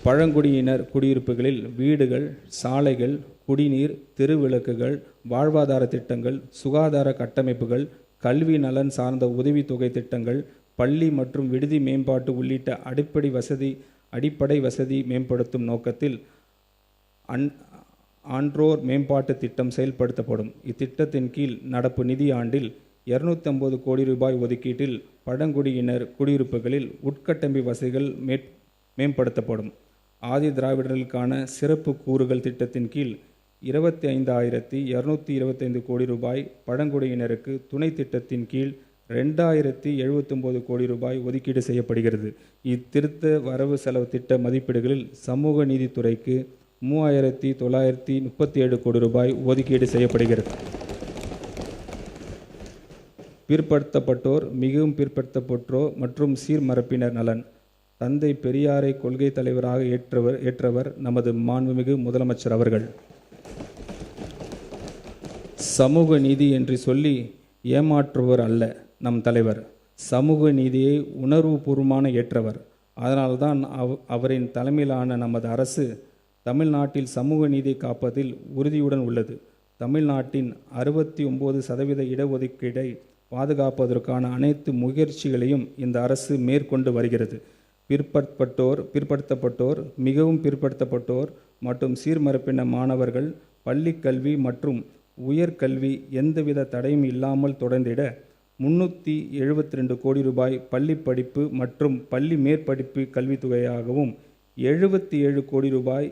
பழங்குடியினர் குடியிருப்புகளில் வீடுகள், சாலைகள், குடிநீர், தெருவிளக்குகள், வாழ்வாதார திட்டங்கள், சுகாதார கட்டமைப்புகள், கல்வி நலன் சார்ந்த உதவித்தொகை திட்டங்கள், பள்ளி மற்றும் விடுதி மேம்பாட்டு உள்ளிட்ட அடிப்படை வசதி மேம்படுத்தும் நோக்கத்தில் ஆன்றோர் மேம்பாட்டு திட்டம் செயல்படுத்தப்படும். இத்திட்டத்தின் கீழ் நடப்பு நிதி ஆண்டில் 250 கோடி ரூபாய் ஒதுக்கீட்டில் பழங்குடியினர் குடியிருப்புகளில் உட்கட்டமைப்பு வசதிகள் மேம்படுத்தப்படும். ஆதி திராவிடர்களுக்கான சிறப்பு கூறுகள் திட்டத்தின் கீழ் 25,225 கோடி ரூபாய், பழங்குடியினருக்கு துணை திட்டத்தின் கீழ் 2,079 கோடி ரூபாய் ஒதுக்கீடு செய்யப்படுகிறது. இத்திருத்த வரவு செலவு திட்ட மதிப்பீடுகளில் சமூக நீதித்துறைக்கு 3,937 கோடி ரூபாய் ஒதுக்கீடு செய்யப்படுகிறது. பிற்படுத்தப்பட்டோர், மிகவும் பிற்படுத்தப்பட்டோர் மற்றும் சீர்மரப்பினர் நலன். தந்தை பெரியாரை கொள்கை தலைவராக ஏற்றவர் நமது மாண்புமிகு முதலமைச்சர் அவர்கள். சமூக நீதி என்று சொல்லி ஏமாற்றுவர் அல்ல நம் தலைவர். சமூக நீதியை உணர்வுபூர்வமான ஏற்றவர். அதனால்தான் அவரின் தலைமையிலான நமது அரசு தமிழ்நாட்டில் சமூக நீதியை காப்பதில் உறுதியுடன் உள்ளது. தமிழ்நாட்டின் 69% இடஒதுக்கீடை பாதுகாப்பதற்கான அனைத்து முயற்சிகளையும் இந்த அரசு மேற்கொண்டு வருகிறது. பிற்படுத்தப்பட்டோர், மிகவும் பிற்படுத்தப்பட்டோர் மற்றும் சீர்மரப்பின மாணவர்கள் பள்ளிக்கல்வி மற்றும் உயர்கல்வி எந்தவித தடையும் இல்லாமல் தொடர்ந்திட 372 கோடி ரூபாய் பள்ளி படிப்பு மற்றும் பள்ளி மேற்படிப்பு கல்வித்தொகையாகவும் 77 கோடி ரூபாய்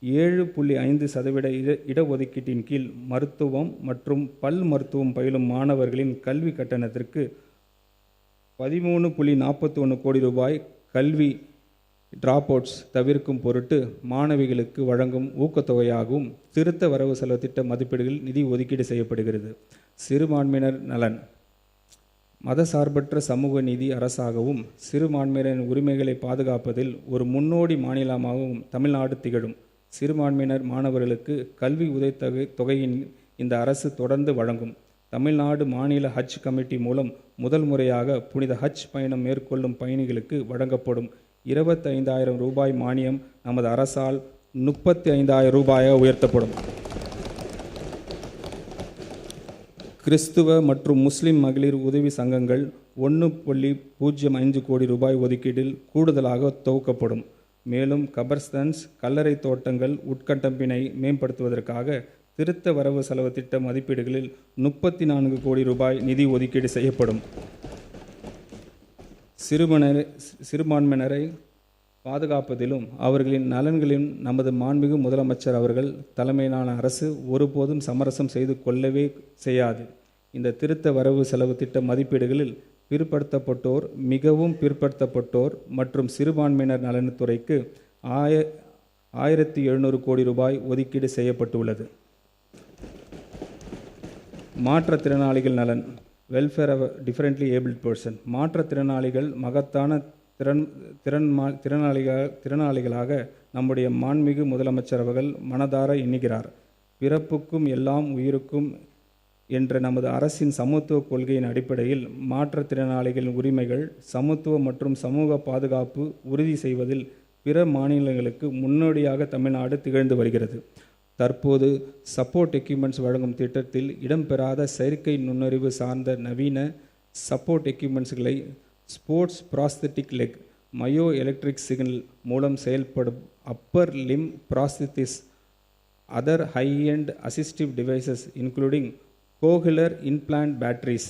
7.5% இடஒதுக்கீட்டின் கீழ் மருத்துவம் மற்றும் பல் மருத்துவம் பயிலும் மாணவர்களின் கல்வி கட்டணத்திற்கு 13.41 கோடி ரூபாய் கல்வி டிராப்அவுட்ஸ் தவிர்க்கும் பொருட்டு மாணவிகளுக்கு வழங்கும் ஊக்கத்தொகையாகவும் திருத்த வரவு செலவு திட்ட மதிப்பீடுகளில் நிதி ஒதுக்கீடு செய்யப்படுகிறது. சிறுபான்மையினர் நலன். மதசார்பற்ற சமூக நீதி அரசாகவும் சிறுபான்மையினரின் உரிமைகளை பாதுகாப்பதில் ஒரு முன்னோடி மாநிலமாகவும் தமிழ்நாடு திகழும். சிறுபான்மையினர் மாணவர்களுக்கு கல்வி உதவித்தொகையின் இந்த அரசு தொடர்ந்து வழங்கும். தமிழ்நாடு மாநில ஹஜ் கமிட்டி மூலம் முதல் முறையாக புனித ஹஜ் பயணம் மேற்கொள்ளும் பயணிகளுக்கு வழங்கப்படும் 25,000 ரூபாய் மானியம் நமது அரசால் 35,000 ரூபாயாக உயர்த்தப்படும். கிறிஸ்துவ மற்றும் முஸ்லிம் மகளிர் உதவி சங்கங்கள் 1.05 கோடி ரூபாய் ஒதுக்கீட்டில் கூடுதலாக துவக்கப்படும். மேலும் கபர்ஸ்தன்ஸ், கல்லறை தோட்டங்கள் உட்கட்டமைப்பினை மேம்படுத்துவதற்காக திருத்த வரவு செலவு திட்ட மதிப்பீடுகளில் 34 கோடி ரூபாய் நிதி ஒதுக்கீடு செய்யப்படும். சிறுபான்மையினரை பாதுகாப்பதிலும் அவர்களின் நலன்களிலும் நமது மாண்புமிகு முதலமைச்சர் அவர்கள் தலைமையிலான அரசு ஒருபோதும் சமரசம் செய்து கொள்ளவே செய்யாது. இந்த திருத்த வரவு செலவு திட்ட மதிப்பீடுகளில் பிற்படுத்தப்பட்டோர், மிகவும் பிற்படுத்தப்பட்டோர் மற்றும் சிறுபான்மையினர் நலனுத்துறைக்கு 1,700 கோடி ரூபாய் ஒதுக்கீடு செய்யப்பட்டுள்ளது. மாற்றுத்திறனாளிகள் நலன். Welfare of differently abled person. மாற்றுத்திறனாளிகள் மகத்தான திறனாளிகளாக நம்முடைய மாண்புமிகு முதலமைச்சர் அவர்கள் மனதார எண்ணுகிறார். பிறப்புக்கும் எல்லாம் உயிருக்கும் என்ற நமது அரசின் சமத்துவ கொள்கையின் அடிப்படையில் மாற்றுத்திறனாளிகளின் உரிமைகள், சமத்துவம் மற்றும் சமூக பாதுகாப்பு உறுதி செய்வதில் பிற மாநிலங்களுக்கு முன்னோடியாக தமிழ்நாடு திகழ்ந்து வருகிறது. தற்போது சப்போர்ட் எக்யூப்மெண்ட்ஸ் வழங்கும் திட்டத்தில் இடம்பெறாத செயற்கை நுண்ணறிவு சார்ந்த நவீன சப்போர்ட் எக்யூப்மெண்ட்ஸ்களை sports prosthetic leg, myo electric signal மூலம் செயல்படும் upper limb prosthesis, other high-end assistive devices including cochlear implant batteries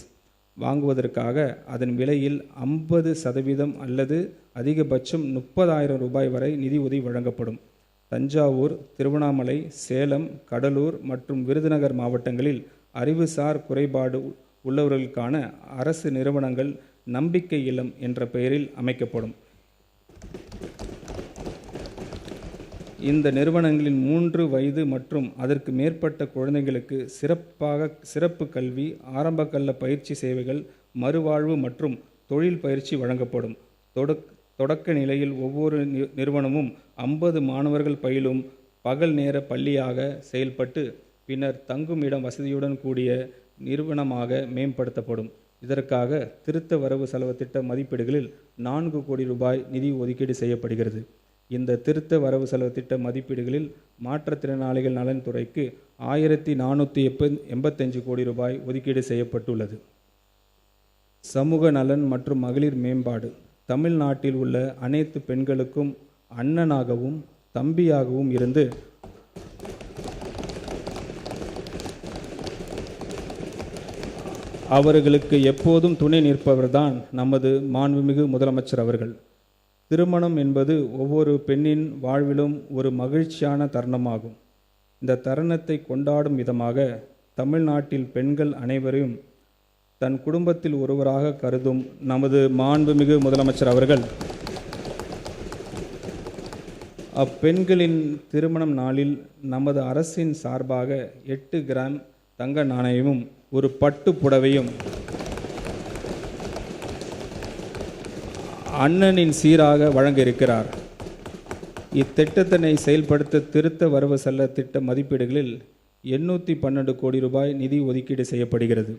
வாங்குவதற்காக அதன் விலையில் 50% அல்லது அதிகபட்சம் 30,000 ரூபாய் வரை நிதி உதவி வழங்கப்படும். தஞ்சாவூர், திருவண்ணாமலை, சேலம், கடலூர் மற்றும் விருதுநகர் மாவட்டங்களில் அறிவுசார் குறைபாடு உள்ளவர்களுக்கான அரசு நிறுவனங்கள் நம்பிக்கை இல்லம் என்ற பெயரில் அமைக்கப்படும். இந்த நிறுவனங்களின் 3 வயது மற்றும் அதற்கு மேற்பட்ட குழந்தைகளுக்கு சிறப்பு கல்வி, ஆரம்பகல்ல பயிற்சி சேவைகள், மறுவாழ்வு மற்றும் தொழில் பயிற்சி வழங்கப்படும். தொடக்க நிலையில் ஒவ்வொரு நிறுவனமும் 50 மாணவர்கள் பயிலும் பகல் நேர பள்ளியாக செயல்பட்டு பின்னர் தங்கும் இடம் வசதியுடன் கூடிய நிறுவனமாக மேம்படுத்தப்படும். இதற்காக திருத்த வரவு செலவு திட்ட மதிப்பீடுகளில் 4 கோடி ரூபாய் நிதி ஒதுக்கீடு செய்யப்படுகிறது. இந்த திருத்த வரவு செலவு திட்ட மதிப்பீடுகளில் மாற்றுத்திறனாளிகள் நலன்துறைக்கு 1485 கோடி ரூபாய் ஒதுக்கீடு செய்யப்பட்டுள்ளது. சமூக நலன் மற்றும் மகளிர் மேம்பாடு. தமிழ்நாட்டில் உள்ள அனைத்து பெண்களுக்கும் அண்ணனாகவும் தம்பியாகவும் இருந்து அவர்களுக்கு எப்போதும் துணை நிற்பவர்தான் நமது மாண்புமிகு முதலமைச்சர் அவர்கள். திருமணம் என்பது ஒவ்வொரு பெண்ணின் வாழ்விலும் ஒரு மகிழ்ச்சியான தருணமாகும். இந்த தருணத்தை கொண்டாடும் விதமாக தமிழ்நாட்டில் பெண்கள் அனைவரையும் தன் குடும்பத்தில் ஒருவராக கருதும் நமது மாண்புமிகு முதலமைச்சர் அவர்கள் அப்பெண்களின் திருமணம் நாளில் நமது அரசின் சார்பாக 8 கிராம் தங்க நாணயமும் ஒரு பட்டு புடவையும் அண்ணனின் சீராக வழங்க இருக்கிறார். இத்திட்டத்தினை செயல்படுத்த திருத்த வரவு செல்ல திட்ட மதிப்பீடுகளில் 812 கோடி ரூபாய் நிதி ஒதுக்கீடு செய்யப்படுகிறது.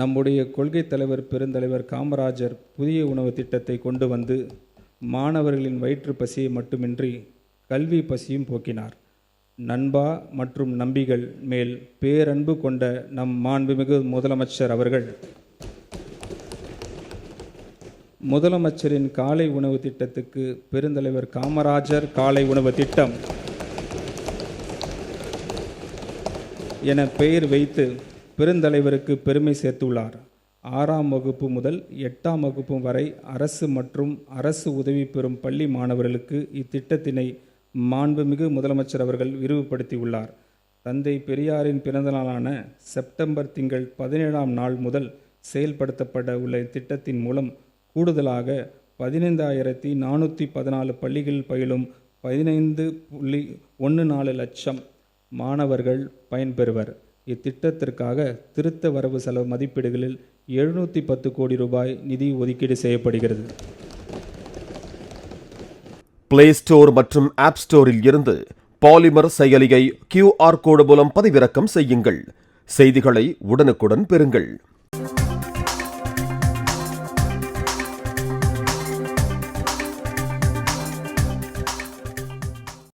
நம்முடைய கொள்கை தலைவர் பெருந்தலைவர் காமராஜர் புதிய உணவு திட்டத்தை கொண்டு வந்து மாணவர்களின் வயிற்று பசியை மட்டுமின்றி கல்வி பசியும் போக்கினார். நண்பா மற்றும் நம்பிகள் மேல் பேரன்பு கொண்ட நம் மாண்புமிகு முதலமைச்சர் அவர்கள் முதலமைச்சரின் காலை உணவு திட்டத்துக்கு பெருந்தலைவர் காமராஜர் காலை உணவு திட்டம் என பெயர் வைத்து பெருந்தலைவருக்கு பெருமை சேர்த்துள்ளார். 6ஆம் வகுப்பு முதல் 8ஆம் வகுப்பு வரை அரசு மற்றும் அரசு உதவி பெறும் பள்ளி மாணவர்களுக்கு இத்திட்டத்தினை மாண்புமிகு முதலமைச்சர் அவர்கள் விரிவுபடுத்தியுள்ளார். தந்தை பெரியாரின் பிறந்தநாளான செப்டம்பர் திங்கள் 17ஆம் நாள் முதல் செயல்படுத்தப்பட உள்ள இத்திட்டத்தின் மூலம் கூடுதலாக 15,414 பள்ளிகளில் பயிலும் 15.14 லட்சம் மாணவர்கள் பயன்பெறுவர். இத்திட்டத்திற்காக திருத்த வரவு செலவு மதிப்பீடுகளில் 710 கோடி ரூபாய் நிதி ஒதுக்கீடு செய்யப்படுகிறது. பிளே ஸ்டோர் மற்றும் ஆப் ஸ்டோரில் இருந்து பாலிமர் செயலியை QR கோடு மூலம் பதிவிறக்கம் செய்யுங்கள். செய்திகளை உடனுக்குடன் பெறுங்கள்.